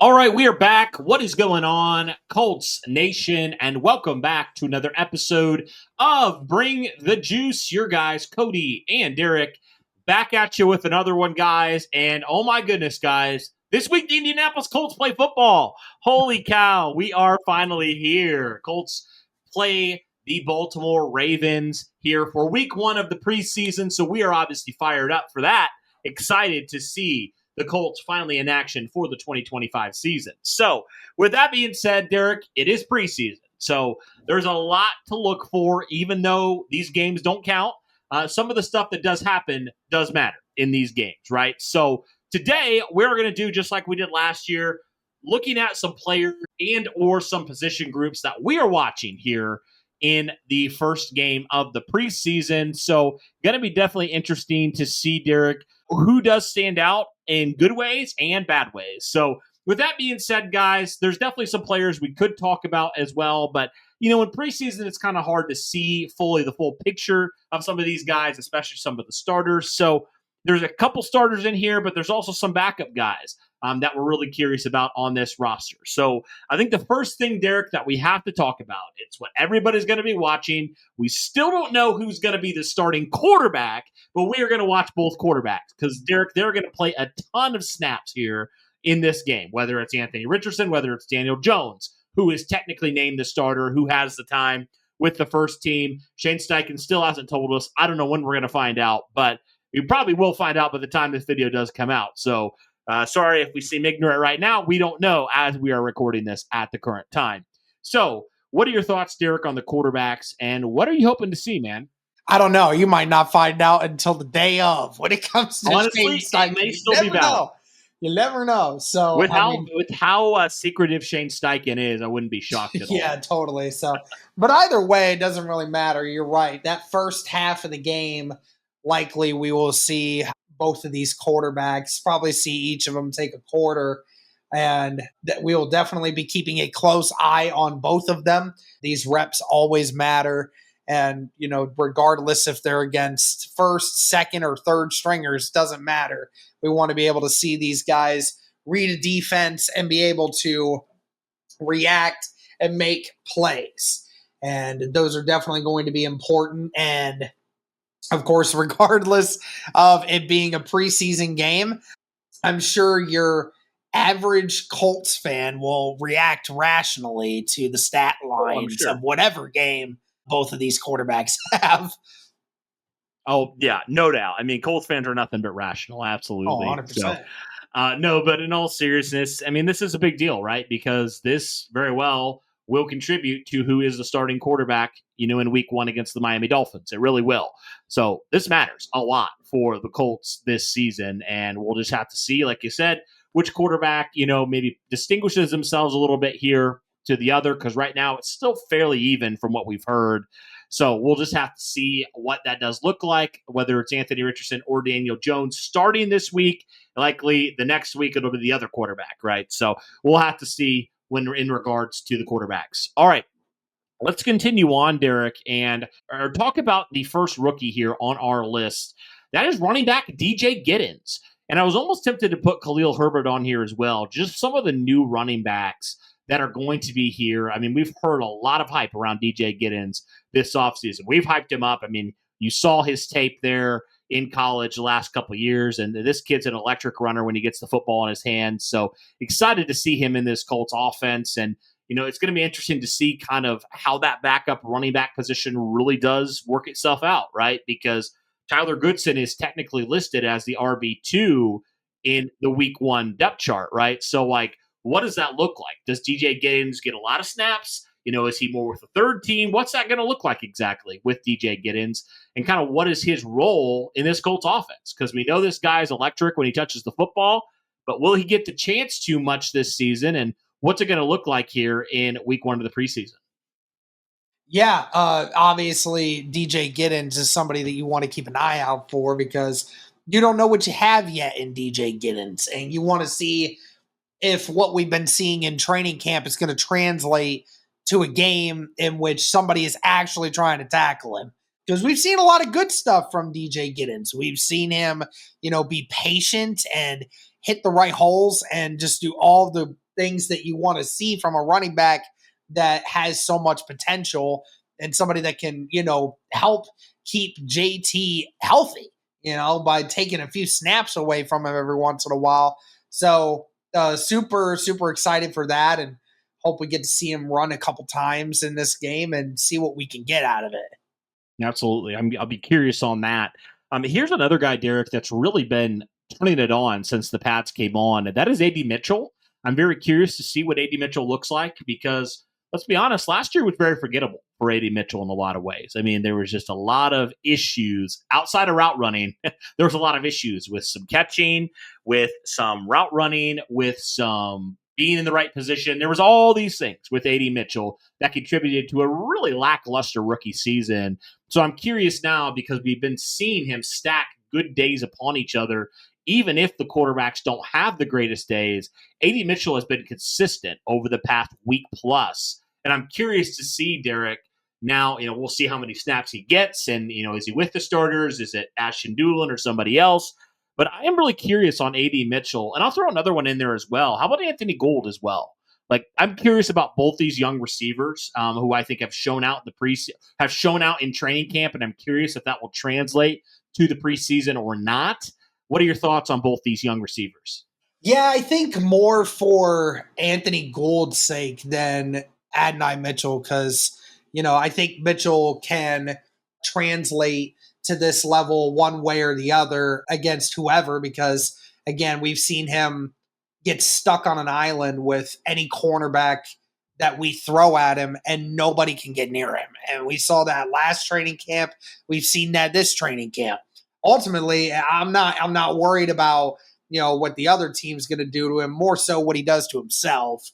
All right, we are back. What is going on, Colts Nation? And welcome back to another episode of Bring the Juice. Your guys, Cody and Derek, back at you with another one, guys. And oh my goodness, guys, this week the Indianapolis Colts play football. Holy cow, we are finally here. Colts play the Baltimore Ravens here for week one of the preseason. So we are obviously fired up for that. Excited to see the Colts finally in action for the 2025 season. So, with that being said, Derek, it is preseason. So, there's a lot to look for, even though these games don't count. Some of the stuff that does happen does matter in these games, right? So, today, we're going to do just like we did last year, looking at some players and or some position groups that we are watching here in the first game of the preseason. So, going to be definitely interesting to see, Derek, who does stand out in good ways and bad ways. So, with that being said, guys, there's definitely some players we could talk about as well. But, you know, in preseason, it's kind of hard to see fully the full picture of some of these guys, especially some of the starters. So, there's a couple starters in here, but there's also some backup guys that we're really curious about on this roster. So I think the first thing, Derek, that we have to talk about, it's what everybody's going to be watching. We still don't know who's going to be the starting quarterback, but we are going to watch both quarterbacks because, Derek, they're going to play a ton of snaps here in this game, whether it's Anthony Richardson, whether it's Daniel Jones, who is technically named the starter, who has the time with the first team. Shane Steichen still hasn't told us. I don't know when we're going to find out, but we probably will find out by the time this video does come out. So sorry if we seem ignorant right now. We don't know as we are recording this at the current time. So what are your thoughts, Derek, on the quarterbacks, and what are you hoping to see, man? I don't know. You might not find out until the day of when it comes to honestly, Shane Steichen. It may still be valid. You never know. So with how secretive Shane Steichen is, I wouldn't be shocked at all. Yeah, totally. So, but either way, it doesn't really matter. You're right. That first half of the game, likely we will see both of these quarterbacks, probably see each of them take a quarter, and that we will definitely be keeping a close eye on both of them. These reps always matter. And, you know, regardless if they're against first, second, or third stringers, doesn't matter. We want to be able to see these guys read a defense and be able to react and make plays. And those are definitely going to be important. And, of course, regardless of it being a preseason game, I'm sure your average Colts fan will react rationally to the stat lines of whatever game both of these quarterbacks have. Oh, yeah, no doubt. I mean, Colts fans are nothing but rational, absolutely. 100%. So, no, but in all seriousness, I mean, this is a big deal, right? Because this very well will contribute to who is the starting quarterback, you know, in week one against the Miami Dolphins. It really will. So this matters a lot for the Colts this season, and we'll just have to see, like you said, which quarterback, you know, maybe distinguishes themselves a little bit here to the other, because right now it's still fairly even from what we've heard. So we'll just have to see what that does look like, whether it's Anthony Richardson or Daniel Jones starting this week. Likely the next week it'll be the other quarterback, right? So we'll have to see when in regards to the quarterbacks. All right, let's continue on, Derek, and talk about the first rookie here on our list. That is running back DJ Giddens. And I was almost tempted to put Khalil Herbert on here as well. Just some of the new running backs that are going to be here. I mean, we've heard a lot of hype around DJ Giddens this offseason. We've hyped him up. I mean, you saw his tape there in college the last couple of years, and this kid's an electric runner when he gets the football in his hands. So excited to see him in this Colts offense. And, you know, it's going to be interesting to see kind of how that backup running back position really does work itself out, right? Because Tyler Goodson is technically listed as the RB2 in the week one depth chart, right? So, like, what does that look like? Does DJ Giddens get a lot of snaps? You know, is he more with the third team? What's that going to look like exactly with DJ Giddens? And kind of what is his role in this Colts offense? Because we know this guy is electric when he touches the football, but will he get the chance too much this season? And what's it going to look like here in week one of the preseason? Yeah, obviously DJ Giddens is somebody that you want to keep an eye out for because you don't know what you have yet in DJ Giddens. And you want to see if what we've been seeing in training camp is going to translate to a game in which somebody is actually trying to tackle him. Because we've seen a lot of good stuff from DJ Giddens. We've seen him, you know, be patient and hit the right holes and just do all the things that you want to see from a running back that has so much potential and somebody that can, help keep JT healthy, by taking a few snaps away from him every once in a while. So super, super excited for that, and hope we get to see him run a couple times in this game and see what we can get out of it. Absolutely. I'll be curious on that. Here's another guy, Derek, that's really been turning it on since the Pats came on, and that is A.D. Mitchell. I'm very curious to see what A.D. Mitchell looks like because, let's be honest, last year was very forgettable for A.D. Mitchell in a lot of ways. I mean, there was just a lot of issues outside of route running. There was a lot of issues with some catching, with some route running, with some being in the right position. There was all these things with A.D. Mitchell that contributed to a really lackluster rookie season. So I'm curious now because we've been seeing him stack good days upon each other. Even if the quarterbacks don't have the greatest days, A.D. Mitchell has been consistent over the past week plus. And I'm curious to see, Derek, now, we'll see how many snaps he gets. And, is he with the starters? Is it Ashton Doolin or somebody else? But I am really curious on A.D. Mitchell. And I'll throw another one in there as well. How about Anthony Gould as well? Like, I'm curious about both these young receivers who I think have shown out in training camp. And I'm curious if that will translate to the preseason or not. What are your thoughts on both these young receivers? Yeah, I think more for Anthony Gould's sake than Adonai Mitchell because, I think Mitchell can translate to this level one way or the other against whoever because, again, we've seen him get stuck on an island with any cornerback that we throw at him and nobody can get near him. And we saw that last training camp. We've seen that this training camp. Ultimately, I'm not worried about, what the other team's going to do to him, more so what he does to himself.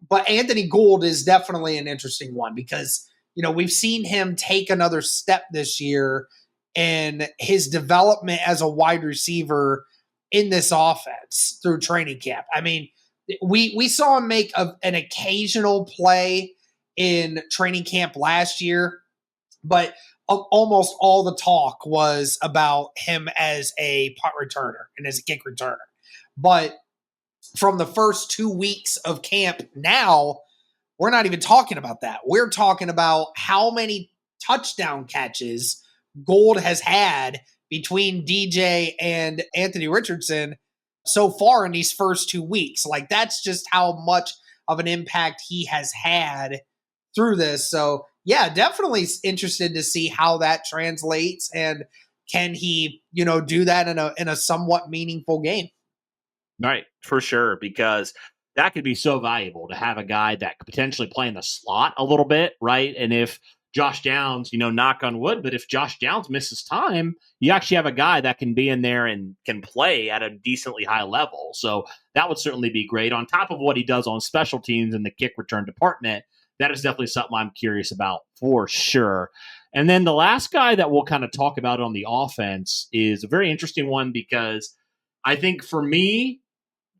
But Anthony Gould is definitely an interesting one because, we've seen him take another step this year in his development as a wide receiver in this offense through training camp. I mean, we saw him make an occasional play in training camp last year, but almost all the talk was about him as a punt returner and as a kick returner. But from the first 2 weeks of camp now, we're not even talking about that. We're talking about how many touchdown catches Gould has had between DJ and Anthony Richardson so far in these first 2 weeks. Like, that's just how much of an impact he has had through this. So, yeah, definitely interested to see how that translates and can he, do that in a somewhat meaningful game. Right, for sure, because that could be so valuable to have a guy that could potentially play in the slot a little bit, right? And if Josh Downs, knock on wood, but if Josh Downs misses time, you actually have a guy that can be in there and can play at a decently high level. So that would certainly be great. On top of what he does on special teams in the kick return department, that is definitely something I'm curious about for sure. And then the last guy that we'll kind of talk about on the offense is a very interesting one because I think for me,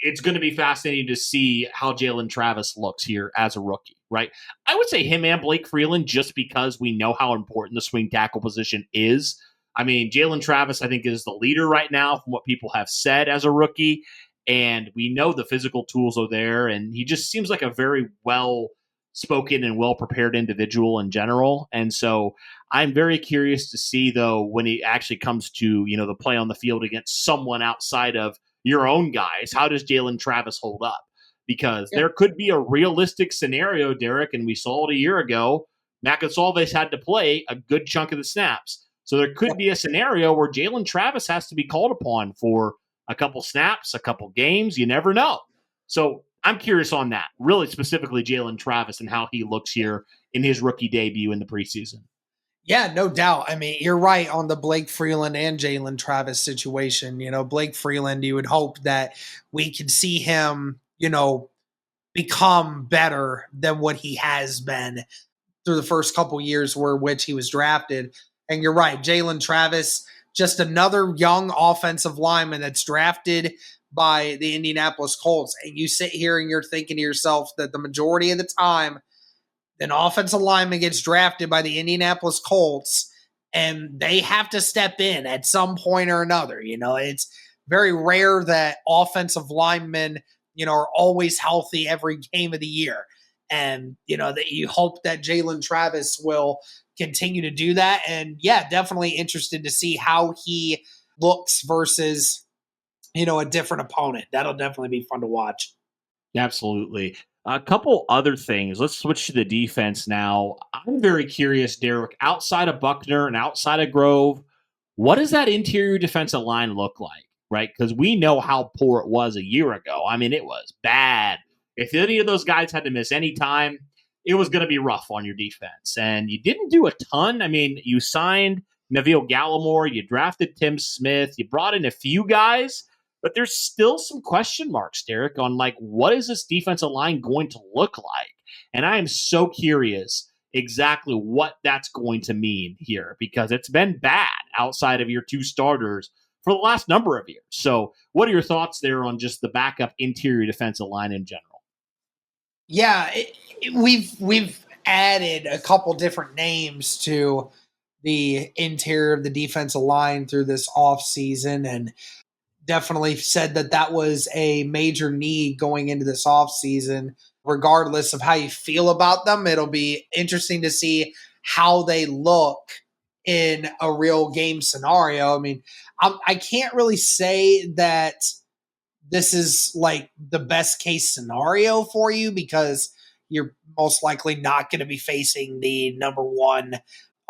it's going to be fascinating to see how Jaylen Travis looks here as a rookie, right? I would say him and Blake Freeland just because we know how important the swing tackle position is. I mean, Jaylen Travis, I think, is the leader right now from what people have said as a rookie, and we know the physical tools are there, and he just seems like a very well-spoken and well-prepared individual in general. And so I'm very curious to see, though, when he actually comes to, the play on the field against someone outside of your own guys, how does Jaylen Travis hold up? Because there could be a realistic scenario, Derek, and we saw it a year ago. Matt Gonsalves had to play a good chunk of the snaps. So there could be a scenario where Jaylen Travis has to be called upon for a couple snaps, a couple games. You never know. So I'm curious on that, really specifically Jaylen Travis and how he looks here in his rookie debut in the preseason. Yeah, no doubt. I mean, you're right on the Blake Freeland and Jaylen Travis situation. Blake Freeland, you would hope that we could see him, become better than what he has been through the first couple years which he was drafted. And you're right, Jaylen Travis, just another young offensive lineman that's drafted by the Indianapolis Colts. And you sit here and you're thinking to yourself that the majority of the time, an offensive lineman gets drafted by the Indianapolis Colts and they have to step in at some point or another. It's very rare that offensive linemen are always healthy every game of the year. And, that you hope that Jaylen Travis will continue to do that. And yeah, definitely interested to see how he looks versus, a different opponent. That'll definitely be fun to watch. Absolutely. A couple other things. Let's switch to the defense now. I'm very curious, Derek, outside of Buckner and outside of Grove, what does that interior defensive line look like, right? Because we know how poor it was a year ago. I mean, it was bad. If any of those guys had to miss any time, it was going to be rough on your defense. And you didn't do a ton. I mean, you signed Neville Gallimore, you drafted Tim Smith, you brought in a few guys, but there's still some question marks, Derek, on like what is this defensive line going to look like? And I am so curious exactly what that's going to mean here because it's been bad outside of your two starters for the last number of years. So, what are your thoughts there on just the backup interior defensive line in general? Yeah, we've added a couple different names to the interior of the defensive line through this offseason, and definitely said that that was a major need going into this offseason. Regardless of how you feel about them, it'll be interesting to see how they look in a real game scenario. I mean, I can't really say that this is like the best case scenario for you because you're most likely not going to be facing the number one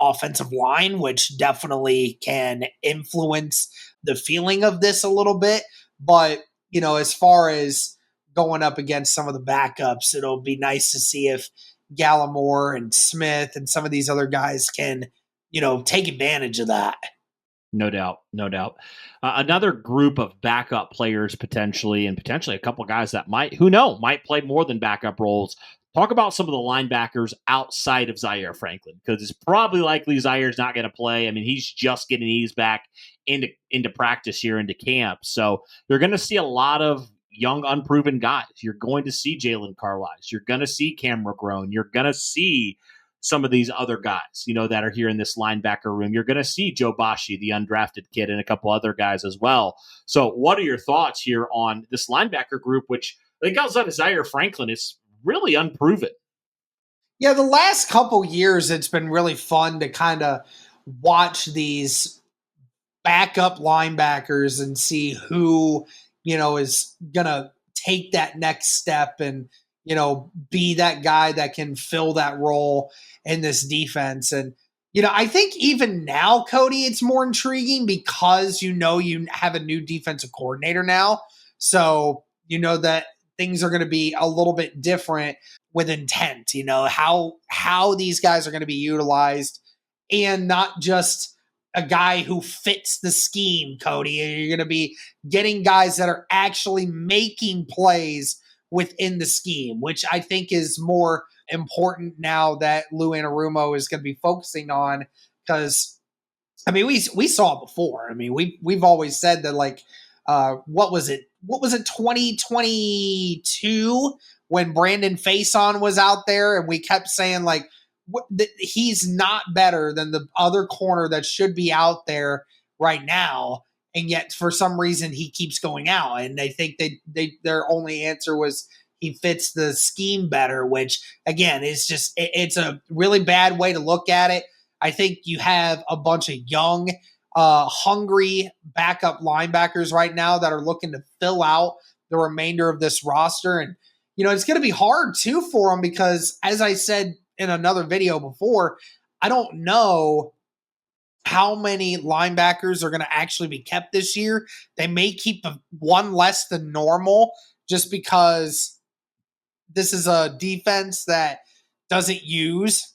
offensive line, which definitely can influence the feeling of this a little bit. But, as far as going up against some of the backups, it'll be nice to see if Gallimore and Smith and some of these other guys can, take advantage of that. No doubt, no doubt. Another group of backup players potentially, and potentially a couple guys that might play more than backup roles. Talk about some of the linebackers outside of Zaire Franklin, because it's probably likely Zaire's not going to play. I mean, he's just getting eased back into practice here, into camp. So you're going to see a lot of young, unproven guys. You're going to see Jalen Carlisle. You're going to see Cameron Grown. You're going to see some of these other guys, that are here in this linebacker room. You're going to see Joe Bashi, the undrafted kid, and a couple other guys as well. So what are your thoughts here on this linebacker group, which I think outside of Zaire Franklin is really unproven? Yeah, the last couple years, it's been really fun to kind of watch these backup linebackers and see who, is going to take that next step and, be that guy that can fill that role in this defense. And, I think even now, Cody, it's more intriguing because, you have a new defensive coordinator now. So, that things are going to be a little bit different with intent, how these guys are going to be utilized and not just a guy who fits the scheme, Cody. You're going to be getting guys that are actually making plays within the scheme, which I think is more important now that Lou Anarumo is going to be focusing on. Because, I mean, we saw it before. I mean, we've always said that, like, what was it? 2022 when Brandon Faison was out there, and we kept saying like, he's not better than the other corner that should be out there right now, and yet for some reason he keeps going out, and they think their only answer was he fits the scheme better, which again is just it's a really bad way to look at it. I think you have a bunch of young, hungry backup linebackers right now that are looking to fill out the remainder of this roster, and it's going to be hard too for them because, as I said in another video before, I don't know how many linebackers are going to actually be kept this year. They may keep one less than normal just because this is a defense that doesn't use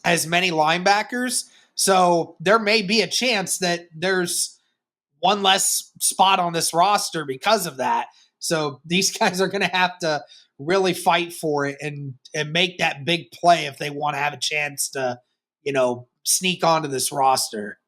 as many linebackers. So there may be a chance that there's one less spot on this roster because of that. So these guys are going to have to really fight for it and make that big play if they want to have a chance to, sneak onto this roster.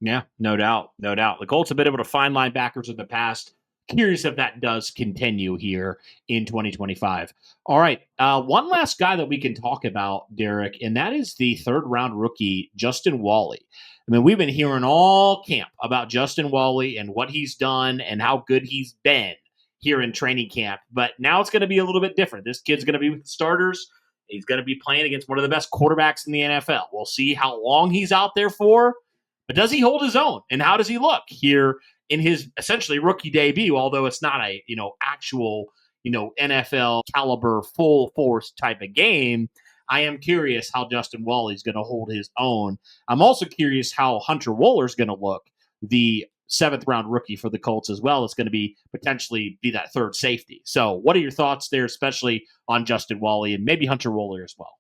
Yeah, no doubt. No doubt. The Colts have been able to find linebackers in the past. Curious if that does continue here in 2025. All right. One last guy that we can talk about, Derek, and that is the third-round rookie, Justin Wally. I mean, we've been hearing all camp about Justin Wally and what he's done and how good he's been here in training camp. But now it's going to be a little bit different. This kid's going to be with the starters. He's going to be playing against one of the best quarterbacks in the NFL. We'll see how long he's out there for, but does he hold his own? And how does he look here in his essentially rookie debut, although it's not a, actual, NFL caliber full force type of game. I am curious how Justin Wally's going to hold his own. I'm also curious how Hunter Wohler's going to look, the 7th round rookie for the Colts as well. It's going to potentially be that third safety. So what are your thoughts there, especially on Justin Wally and maybe Hunter Wohler as well?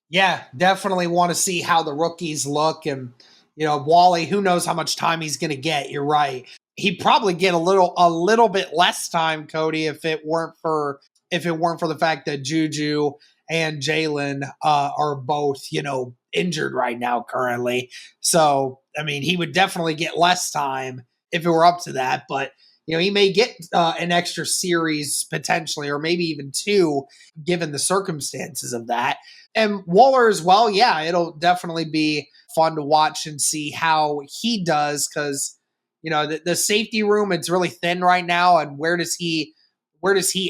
Yeah, definitely want to see how the rookies look. And, Wally, who knows how much time he's going to get. You're right. He'd probably get a little bit less time, Cody, if it weren't for the fact that Juju and Jaylen are both, injured right now currently. So, I mean, he would definitely get less time if it were up to that. But, he may get an extra series potentially, or maybe even 2, given the circumstances of that. And Wohler as well, yeah, it'll definitely be fun to watch and see how he does because, the safety room, it's really thin right now. And where does he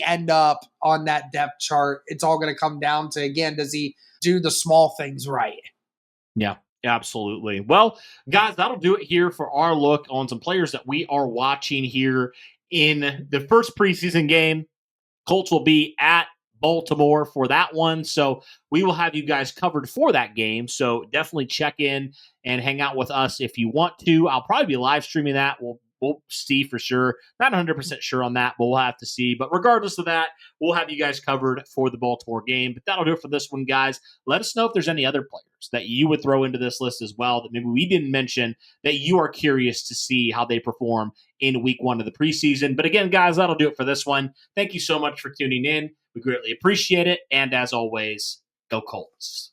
end up on that depth chart? It's all going to come down to, again, does he do the small things right? Yeah, absolutely. Well, guys, that'll do it here for our look on some players that we are watching here in the first preseason game. Colts will be at Baltimore for that one. So we will have you guys covered for that game. So definitely check in and hang out with us if you want to. I'll probably be live streaming that. We'll see for sure. Not 100% sure on that, but we'll have to see. But regardless of that, we'll have you guys covered for the Baltimore game. But that'll do it for this one, guys. Let us know if there's any other players that you would throw into this list as well that maybe we didn't mention that you are curious to see how they perform in week 1 of the preseason. But again, guys, that'll do it for this one. Thank you so much for tuning in. We greatly appreciate it. And as always, go Colts.